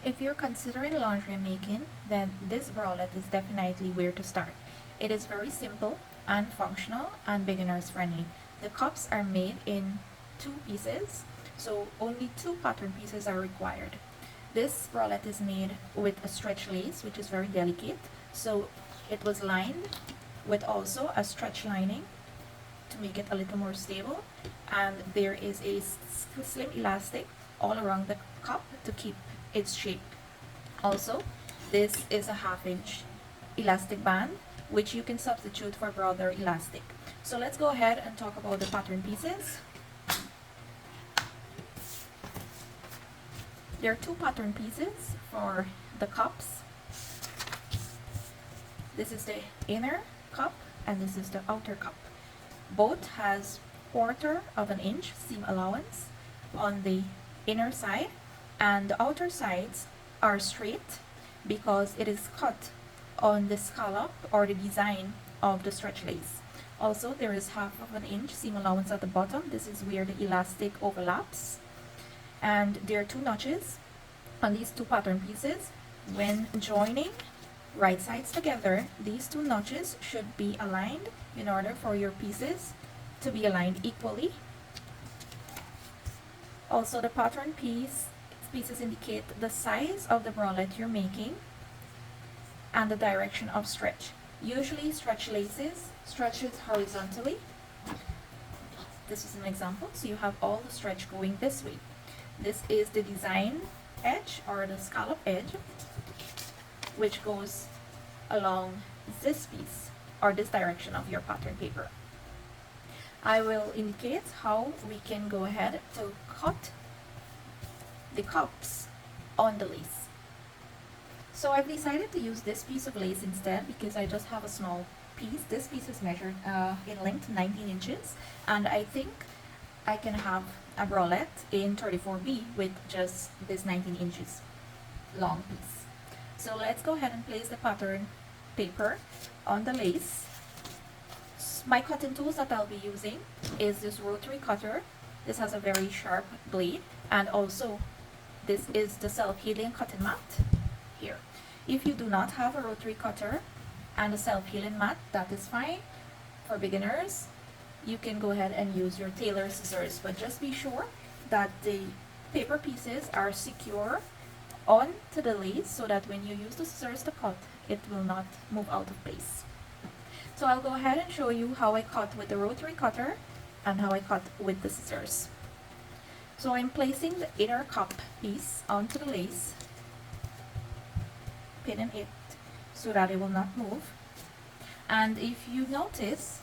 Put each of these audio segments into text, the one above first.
If you're considering laundry making, then this bralette is definitely where to start. It is very simple and functional and beginners friendly. The cups are made in two pieces, so only two pattern pieces are required. This bralette is made with a stretch lace, which is very delicate, so it was lined with also a stretch lining to make it a little more stable, and there is a slim elastic all around the cup to keep its shape. Also, this is a 1/2 inch elastic band which you can substitute for broader elastic. So let's go ahead and talk about the pattern pieces. There are two pattern pieces for the cups. This is the inner cup and this is the outer cup. Both has 1/4 inch seam allowance on the inner side, and the outer sides are straight because it is cut on the scallop or the design of the stretch lace. Also, there is 1/2 inch seam allowance at the bottom. This is where the elastic overlaps, and there are 2 notches on these 2 pattern pieces. When joining right sides together, these 2 notches should be aligned in order for your pieces to be aligned equally. Also, the pattern pieces indicate the size of the bralette you're making and the direction of stretch. Usually stretch laces stretches horizontally. This is an example, so you have all the stretch going this way. This is the design edge or the scallop edge, which goes along this piece or this direction of your pattern paper. I will indicate how we can go ahead to cut the cups on the lace. So I've decided to use this piece of lace instead because I just have a small piece. This piece is measured in length 19 inches, and I think I can have a bralette in 34B with just this 19 inches long piece. So let's go ahead and place the pattern paper on the lace. My cutting tools that I'll be using is this rotary cutter. This has a very sharp blade, and also this is the self-healing cutting mat here. If you do not have a rotary cutter and a self-healing mat, that is fine. For beginners, you can go ahead and use your tailor scissors, but just be sure that the paper pieces are secure onto the lace so that when you use the scissors to cut, it will not move out of place. So I'll go ahead and show you how I cut with the rotary cutter and how I cut with the scissors. So I'm placing the inner cup piece onto the lace, pinning it so that it will not move. And if you notice,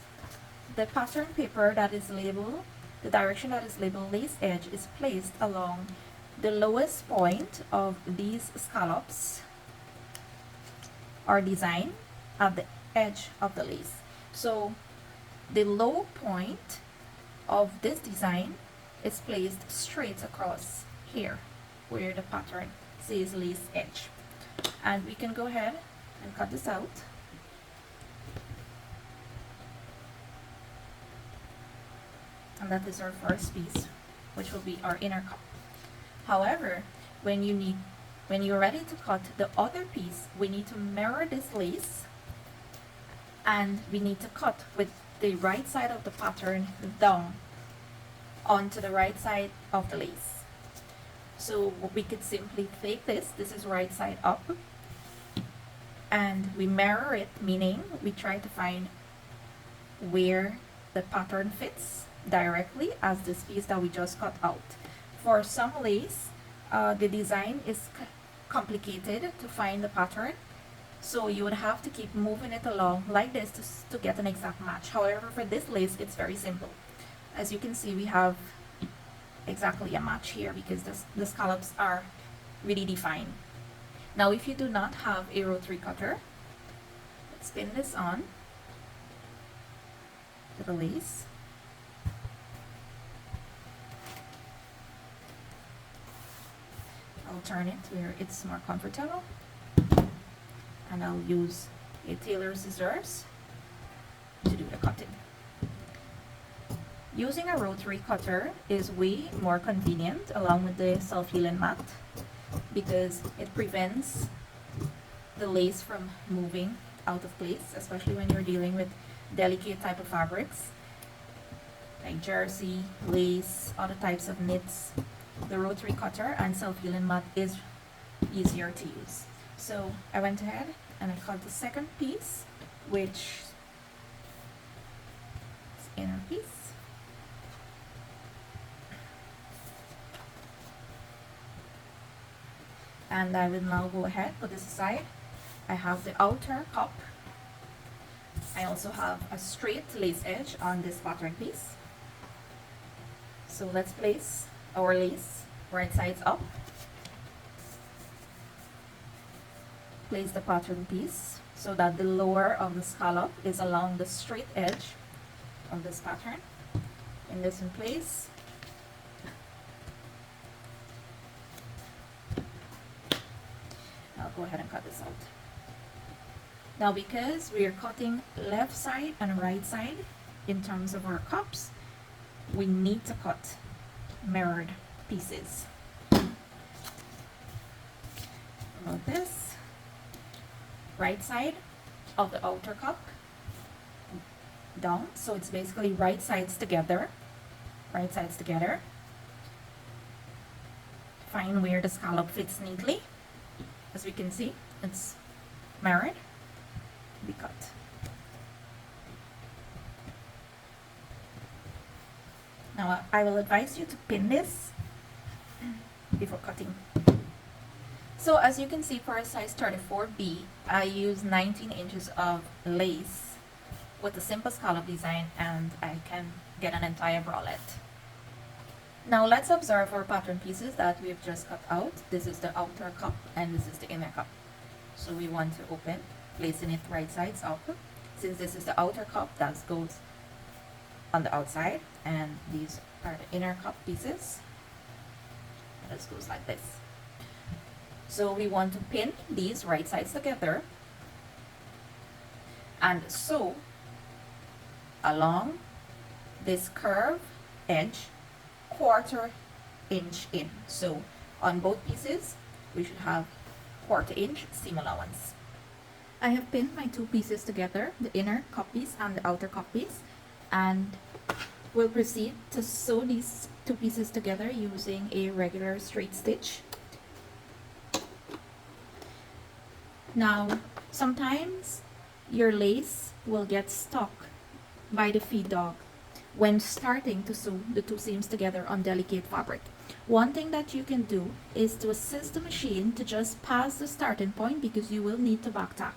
the pattern paper that is labeled, the direction that is labeled lace edge, is placed along the lowest point of these scallops or design at the edge of the lace. So the low point of this design is placed straight across here where the pattern says lace edge. And we can go ahead and cut this out. And that is our first piece, which will be our inner cup. However, when you're ready to cut the other piece, we need to mirror this lace, and we need to cut with the right side of the pattern down onto the right side of the lace. So we could simply take this is right side up, and we mirror it, meaning we try to find where the pattern fits directly as this piece that we just cut out. For some lace, the design is complicated to find the pattern, so you would have to keep moving it along like this to get an exact match. However, for this lace, it's very simple. As you can see, we have exactly a match here because the scallops are really defined. Now, if you do not have a rotary cutter, let's pin this on to the lace. I'll turn it where it's more comfortable, and I'll use a tailor scissors to do the cutting. Using a rotary cutter is way more convenient along with the self-healing mat, because it prevents the lace from moving out of place, especially when you're dealing with delicate type of fabrics like jersey, lace, other types of knits. The rotary cutter and self-healing mat is easier to use. So I went ahead and I cut the second piece, which is inner piece. And I will now go ahead, put this aside. I have the outer cup. I also have a straight lace edge on this pattern piece. So let's place our lace right sides up. Place the pattern piece so that the lower of the scallop is along the straight edge of this pattern. Pin this in place. I'll go ahead and cut this out. Now, because we are cutting left side and right side in terms of our cups, we need to cut mirrored pieces. About this, right side of the outer cup down, so it's basically right sides together. Right sides together. Find where the scallop fits neatly. As we can see, it's mirrored. Be cut. Now I will advise you to pin this before cutting. So as you can see, for a size 34B, I use 19 inches of lace with a simple scallop design, and I can get an entire bralette. Now let's observe our pattern pieces that we've just cut out. This is the outer cup and this is the inner cup. So we want to open, placing it right sides up. Since this is the outer cup, that goes on the outside, and these are the inner cup pieces. And this goes like this. So we want to pin these right sides together and sew along this curve edge 1/4 inch in. So on both pieces we should have 1/4 inch seam allowance. I have pinned my two pieces together, the inner cup piece and the outer cup piece, and we'll proceed to sew these two pieces together using a regular straight stitch. Now sometimes your lace will get stuck by the feed dog when starting to sew the two seams together on delicate fabric. One thing that you can do is to assist the machine to just pass the starting point, because you will need to back tack.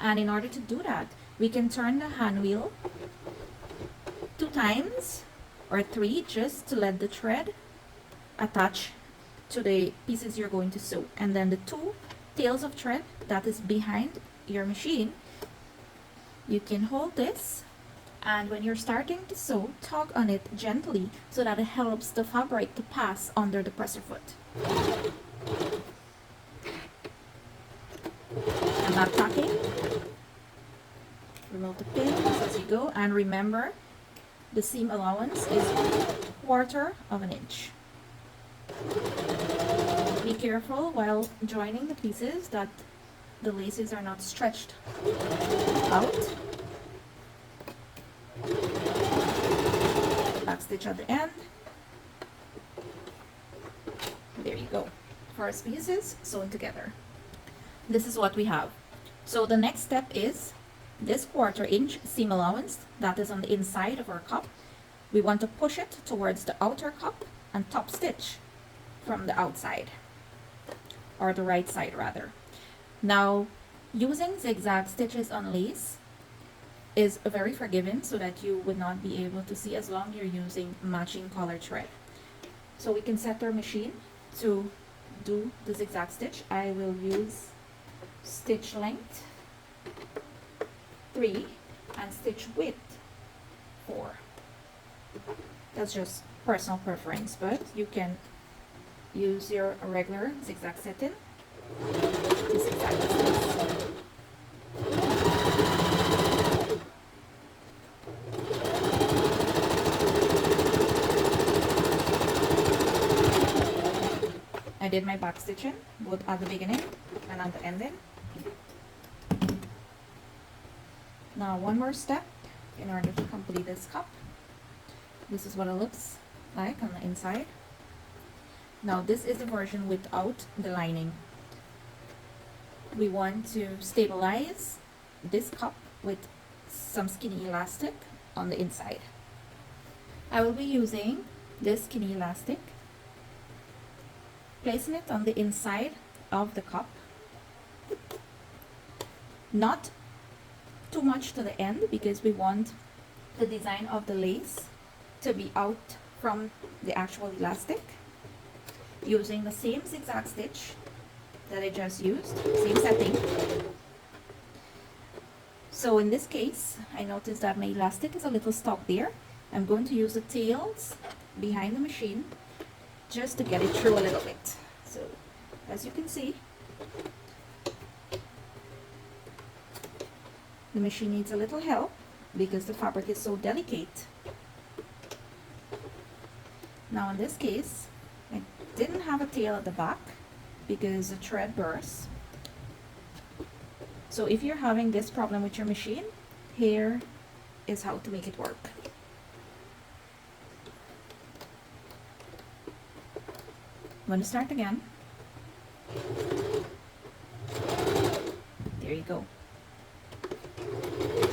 And in order to do that, we can turn the hand wheel 2 times or 3 just to let the thread attach to the pieces you're going to sew. And then the 2 tails of thread that is behind your machine, you can hold this, and when you're starting to sew, tug on it gently so that it helps the fabric to pass under the presser foot. I'm not tacking. Remove the pins as you go, and remember the seam allowance is 1/4 of an inch. Be careful while joining the pieces that the laces are not stretched out. Back stitch at the end. There you go. First pieces sewn together. This is what we have. So the next step is this 1/4 inch seam allowance that is on the inside of our cup. We want to push it towards the outer cup and top stitch from the outside, or the right side rather. Now, using zigzag stitches on lace is very forgiving, so that you would not be able to see as long as you're using matching color thread. So we can set our machine to do the zigzag stitch. I will use stitch length 3 and stitch width 4. That's just personal preference, but you can use your regular zigzag setting to zigzag this. I did my back stitching both at the beginning and at the ending. Now one more step in order to complete this cup. This is what it looks like on the inside. Now this is the version without the lining. We want to stabilize this cup with some skinny elastic on the inside. I will be using this skinny elastic, placing it on the inside of the cup, not too much to the end because we want the design of the lace to be out from the actual elastic, using the same zigzag stitch that I just used, same setting. So in this case, I noticed that my elastic is a little stuck there. I'm going to use the tails behind the machine just to get it through a little bit. So as you can see, the machine needs a little help because the fabric is so delicate. Now in this case, I didn't have a tail at the back because the thread burst. So if you're having this problem with your machine, here is how to make it work. I'm going to start again. There you go.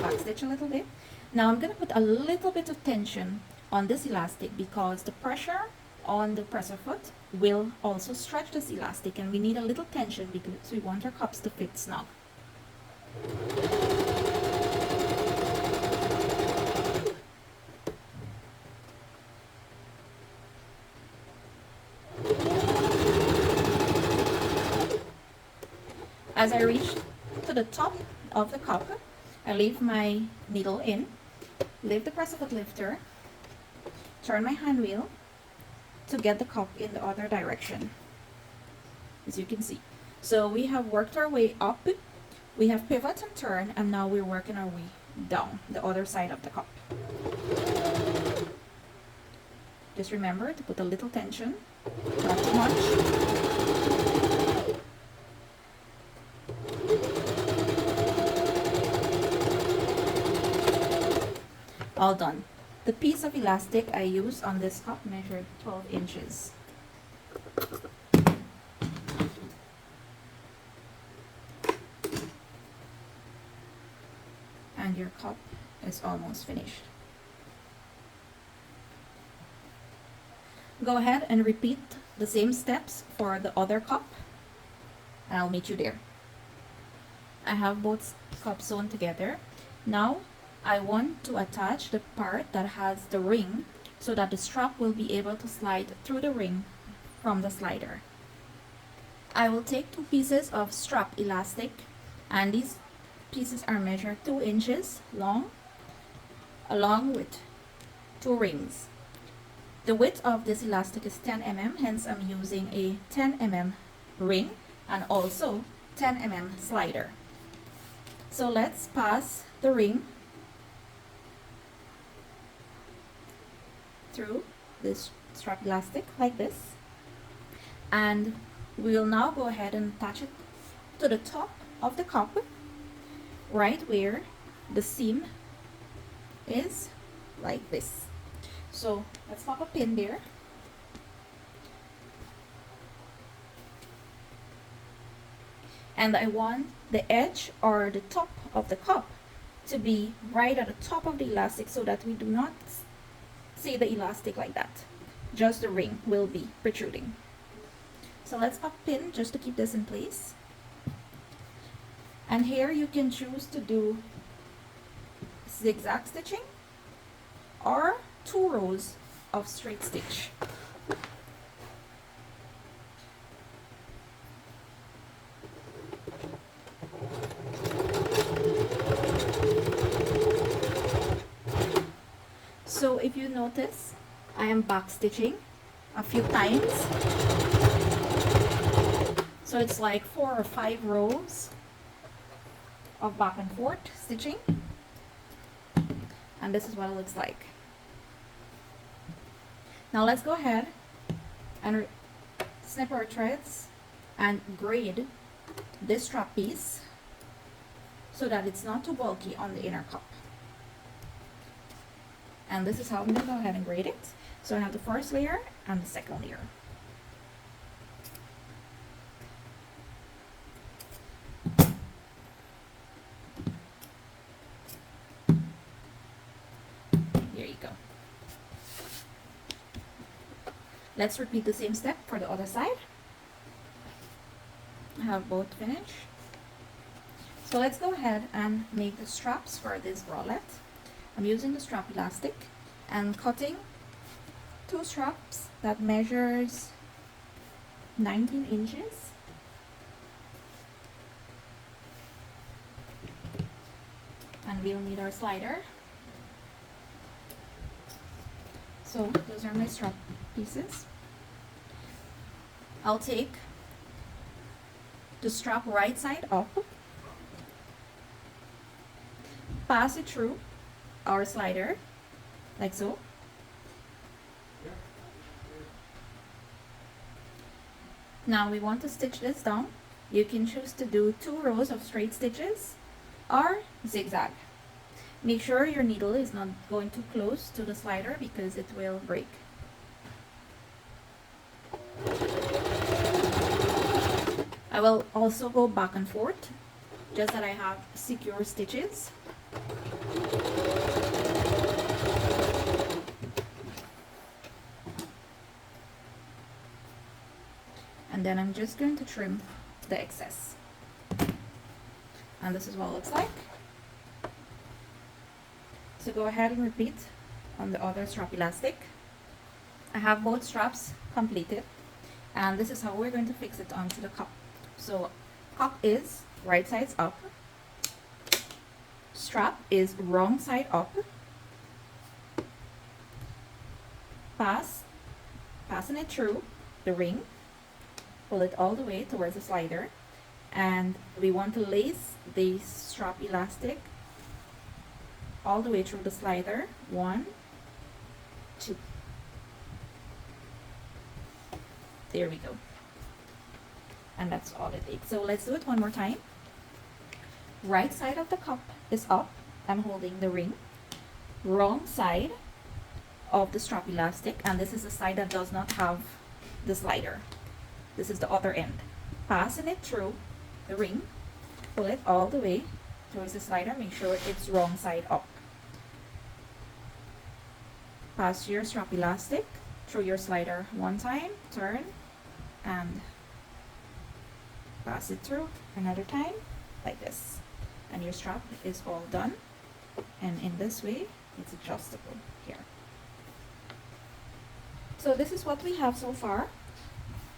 Back stitch a little bit. Now I'm going to put a little bit of tension on this elastic because the pressure on the presser foot will also stretch this elastic, and we need a little tension because we want our cups to fit snug. As I reach to the top of the cup, I leave my needle in, lift the presser foot lifter, turn my hand wheel to get the cup in the other direction, as you can see. So we have worked our way up, we have pivot and turn, and now we're working our way down the other side of the cup. Just remember to put a little tension, not too much. All done. The piece of elastic I used on this cup measured 12 inches. And your cup is almost finished. Go ahead and repeat the same steps for the other cup, and I'll meet you there. I have both cups sewn together. Now I want to attach the part that has the ring so that the strap will be able to slide through the ring from the slider. I will take 2 pieces of strap elastic, and these pieces are measured 2 inches long along with 2 rings. The width of this elastic is 10 mm, hence I'm using a 10 mm ring and also 10 mm slider. So let's pass the ring through this strap elastic like this, and we'll now go ahead and attach it to the top of the cup, right where the seam is, like this. So let's pop a pin there. And I want the edge or the top of the cup to be right at the top of the elastic so that we do not see the elastic like that. Just the ring will be protruding. So let's pop a pin just to keep this in place. And here you can choose to do zigzag stitching or 2 rows of straight stitch. So if you notice, I am back stitching a few times. So it's like 4 or 5 rows of back and forth stitching. And this is what it looks like. Now let's go ahead and snip our threads and grade this strap piece so that it's not too bulky on the inner cup. And this is how I'm going to go ahead and grade it. So I have the first layer and the second layer. There you go. Let's repeat the same step for the other side. I have both finished. So let's go ahead and make the straps for this bralette. I'm using the strap elastic and cutting two straps that measures 19 inches. And we'll need our slider. So those are my strap pieces. I'll take the strap right side up, pass it through our slider like so. Now we want to stitch this down. You can choose to do 2 rows of straight stitches or zigzag. Make sure your needle is not going too close to the slider because it will break. I will also go back and forth just that I have secure stitches. And then I'm just going to trim the excess. And this is what it looks like. So go ahead and repeat on the other strap elastic. I have both straps completed, and this is how we're going to fix it onto the cup. So cup is right sides up, strap is wrong side up, passing it through the ring, pull it all the way towards the slider, and we want to lace the strap elastic all the way through the slider. 1, 2. There we go. And that's all it takes. So let's do it one more time. Right side of the cup is up. I'm holding the ring. Wrong side of the strap elastic, and this is the side that does not have the slider. This is the other end. Passing it through the ring, pull it all the way towards the slider. Make sure it's wrong side up. Pass your strap elastic through your slider one time, turn, and pass it through another time like this, and your strap is all done. And in this way it's adjustable here. So this is what we have so far.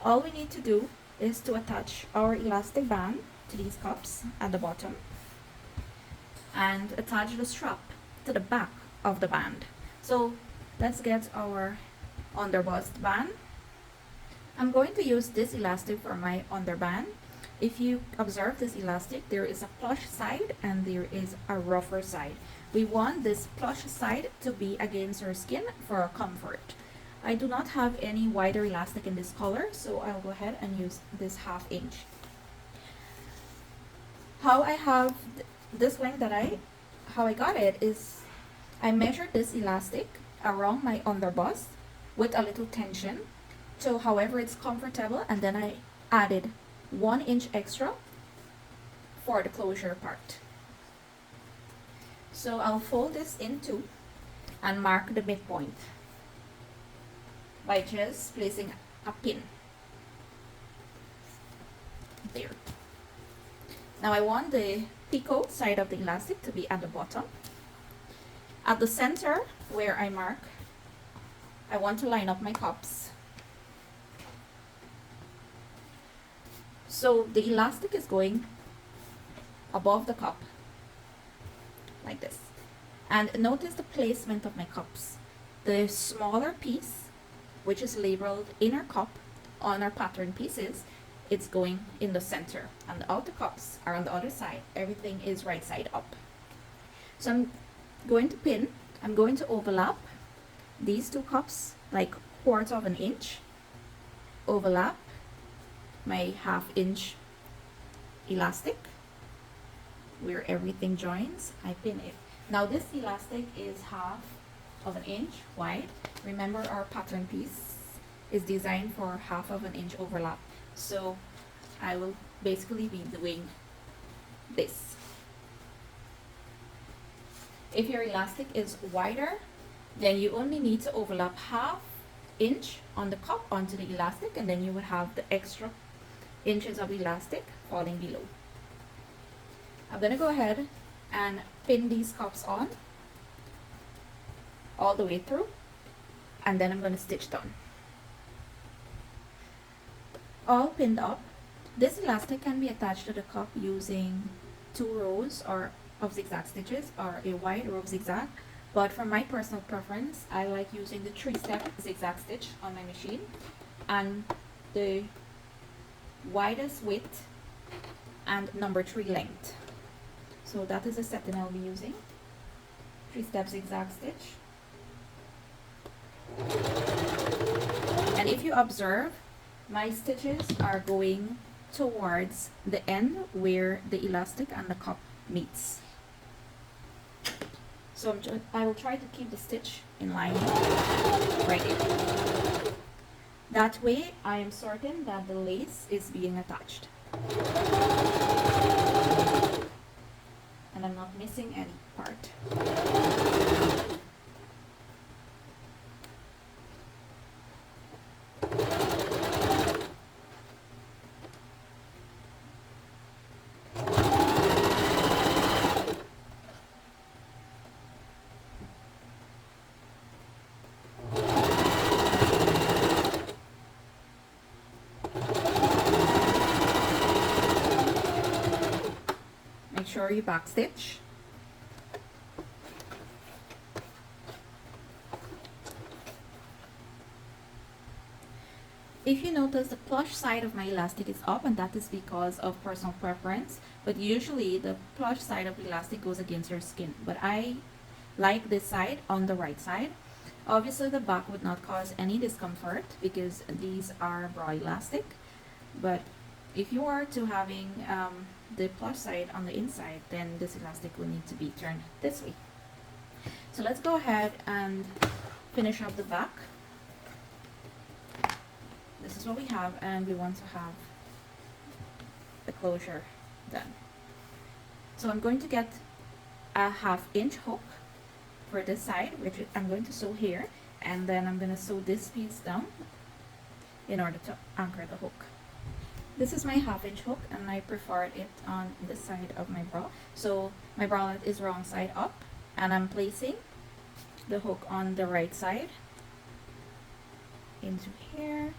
All we need to do is to attach our elastic band to these cups at the bottom and attach the strap to the back of the band. So let's get our underbust band. I'm going to use this elastic for my underband. If you observe this elastic, there is a plush side and there is a rougher side. We want this plush side to be against your skin for comfort. I do not have any wider elastic in this color, so I'll go ahead and use this 1/2 inch. How I have this length how I got it is I measured this elastic around my underbust with a little tension to however it's comfortable, and then I added 1 inch extra for the closure part. So I'll fold this in 2 and mark the midpoint by just placing a pin there. Now I want the picot side of the elastic to be at the bottom. At the center where I mark, I want to line up my cups. So the elastic is going above the cup like this. And notice the placement of my cups. The smaller piece, which is labeled inner cup on our pattern pieces, it's going in the center, and the outer cups are on the other side. Everything is right side up. So I'm going to pin, I'm going to overlap these 2 cups like 1/4 of an inch, overlap my 1/2 inch elastic where everything joins. I pin it. Now this elastic is 1/2 inch wide. Remember, our pattern piece is designed for 1/2 inch overlap, so I will basically be doing this. If your elastic is wider, then you only need to overlap 1/2 inch on the cup onto the elastic, and then you would have the extra inches of elastic falling below. I'm going to go ahead and pin these cups on all the way through, and then I'm going to stitch down. All pinned up. This elastic can be attached to the cup using 2 rows of zigzag stitches or a wide row of zigzag, but for my personal preference, I like using the 3-step zigzag stitch on my machine, and the widest width and number 3 length. So that is the setting I'll be using. 3-step zigzag stitch. And if you observe, my stitches are going towards the end where the elastic and the cup meets. So I will try to keep the stitch in line right here. That way I am certain that the lace is being attached. And I'm not missing any part. Make sure you back stitch. If you notice, the plush side of my elastic is up, and that is because of personal preference, but usually the plush side of the elastic goes against your skin, but I like this side on the right side. Obviously the back would not cause any discomfort because these are bra elastic, but if you are to having the plush side on the inside, then this elastic will need to be turned this way. So let's go ahead and finish up the back. This is what we have, and we want to have the closure done. So I'm going to get a 1/2 inch hook for this side, which I'm going to sew here, and then I'm going to sew this piece down in order to anchor the hook. This is my 1/2 inch hook, and I preferred it on the side of my bra. So my bralette is wrong side up, and I'm placing the hook on the right side into here.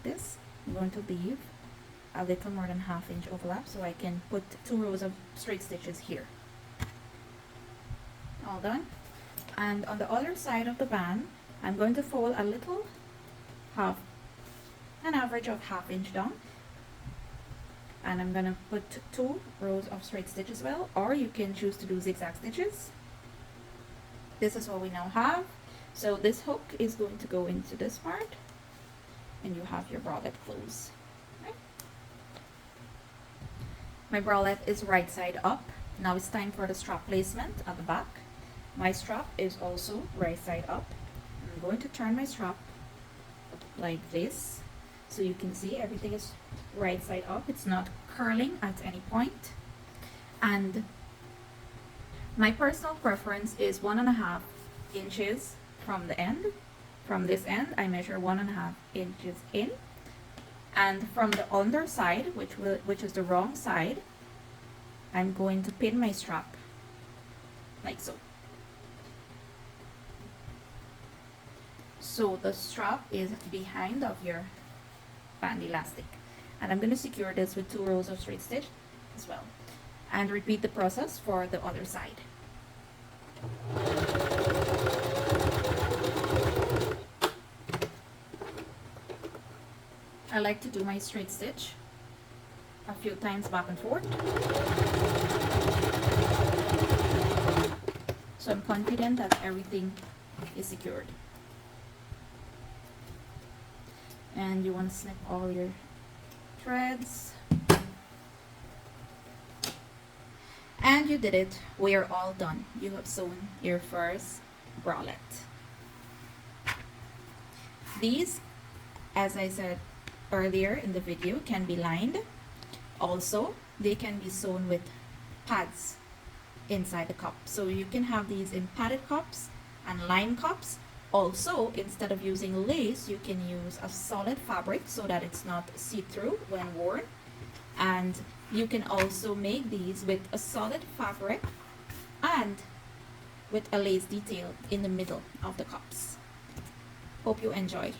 This. I'm going to leave a little more than 1/2 inch overlap so I can put 2 rows of straight stitches here. All done. And on the other side of the band, I'm going to fold a little, an average of 1/2 inch down, and I'm going to put 2 rows of straight stitch as well, or you can choose to do zigzag stitches. This is what we now have. So this hook is going to go into this part, and you have your bralette close. Right? My bralette is right side up. Now it's time for the strap placement at the back. My strap is also right side up. I'm going to turn my strap like this so you can see everything is right side up. It's not curling at any point. And my personal preference is 1.5 inches from the end. From this end, I measure 1.5 inches in, and from the underside, which is the wrong side, I'm going to pin my strap like so. So the strap is behind of your band elastic, and I'm going to secure this with 2 rows of straight stitch as well, and repeat the process for the other side. I like to do my straight stitch a few times back and forth, so I'm confident that everything is secured. and you want to snip all your threads. And you did it. We are all done. You have sewn your first bralette. These, as I said earlier in the video, can be lined. Also, they can be sewn with pads inside the cup. So you can have these in padded cups and lined cups. Also, instead of using lace, you can use a solid fabric so that it's not see-through when worn. And you can also make these with a solid fabric and with a lace detail in the middle of the cups. Hope you enjoy.